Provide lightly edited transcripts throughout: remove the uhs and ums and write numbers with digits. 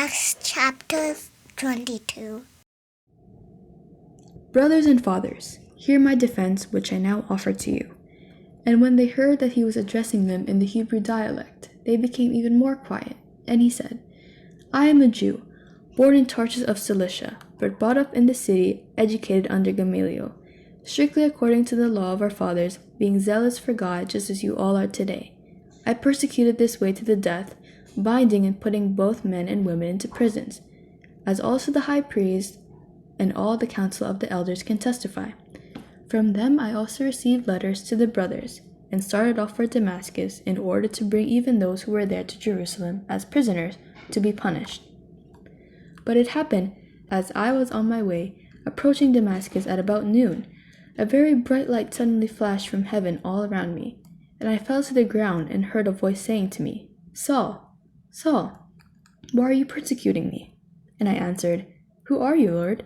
Acts chapter 22. Brothers and fathers, hear my defense which I now offer to you. And when they heard that he was addressing them in the Hebrew dialect, they became even more quiet. And he said, I am a Jew, born in Tarsus of Cilicia, but brought up in the city, educated under Gamaliel, strictly according to the law of our fathers, being zealous for God just as you all are today. I persecuted this way to the death, binding and putting both men and women into prisons, as also the high priest and all the council of the elders can testify. From them I also received letters to the brothers, and started off for Damascus in order to bring even those who were there to Jerusalem as prisoners to be punished. But it happened, as I was on my way, approaching Damascus at about noon, a very bright light suddenly flashed from heaven all around me, and I fell to the ground and heard a voice saying to me, Saul, Saul, why are you persecuting me? And I answered, Who are you, Lord?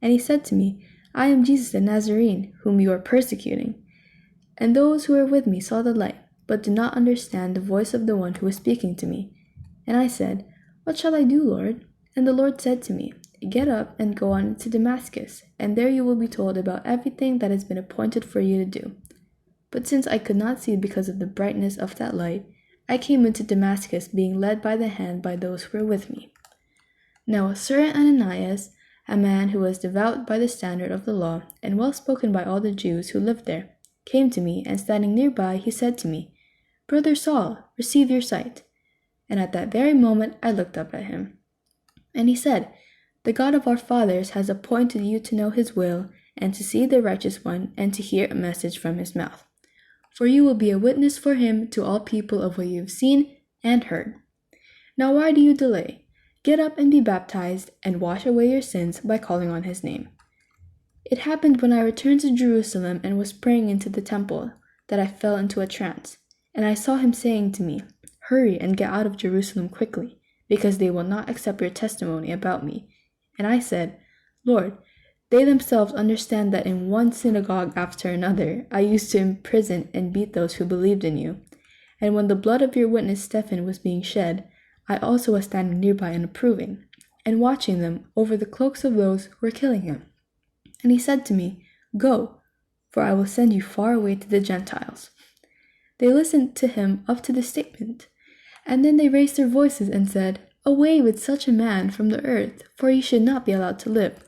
And he said to me, I am Jesus the Nazarene, whom you are persecuting. And those who were with me saw the light, but did not understand the voice of the one who was speaking to me. And I said, What shall I do, Lord? And the Lord said to me, Get up and go on to Damascus, and there you will be told about everything that has been appointed for you to do. But since I could not see because of the brightness of that light, I came into Damascus being led by the hand by those who were with me. Now a certain Ananias, a man who was devout by the standard of the law, and well spoken by all the Jews who lived there, came to me, and standing nearby he said to me, Brother Saul, receive your sight. And at that very moment I looked up at him. And he said, The God of our fathers has appointed you to know his will, and to see the righteous one, and to hear a message from his mouth. For you will be a witness for him to all people of what you have seen and heard. Now why do you delay? Get up and be baptized, and wash away your sins by calling on his name. It happened when I returned to Jerusalem and was praying into the temple, that I fell into a trance, and I saw him saying to me, Hurry and get out of Jerusalem quickly, because they will not accept your testimony about me. And I said, Lord, they themselves understand that in one synagogue after another I used to imprison and beat those who believed in you. And when the blood of your witness Stephen was being shed, I also was standing nearby and approving, and watching them over the cloaks of those who were killing him. And he said to me, Go, for I will send you far away to the Gentiles. They listened to him up to this statement, and then they raised their voices and said, Away with such a man from the earth, for he should not be allowed to live.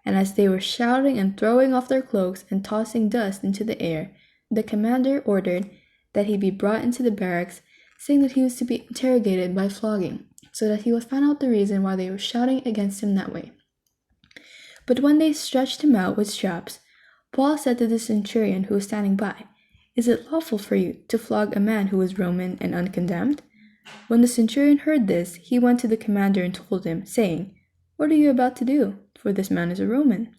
And as they were shouting and throwing off their cloaks and tossing dust into the air, the commander ordered that he be brought into the barracks, saying that he was to be interrogated by flogging, so that he would find out the reason why they were shouting against him that way. But when they stretched him out with straps, Paul said to the centurion who was standing by, Is it lawful for you to flog a man who is Roman and uncondemned? When the centurion heard this, he went to the commander and told him, saying, What are you about to do? For this man is a Roman.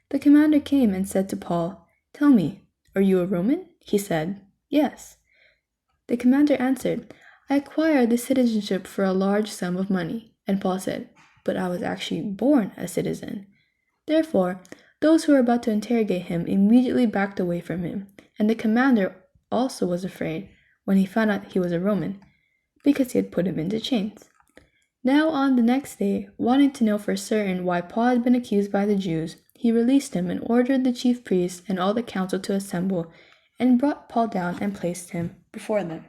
The commander came and said to Paul, Tell me, are you a Roman? He said, Yes. The commander answered, I acquired the citizenship for a large sum of money. And Paul said, But I was actually born a citizen. Therefore, those who were about to interrogate him immediately backed away from him, and the commander also was afraid when he found out he was a Roman, because he had put him into chains. Now on the next day, wanting to know for certain why Paul had been accused by the Jews, he released him and ordered the chief priests and all the council to assemble, and brought Paul down and placed him before them.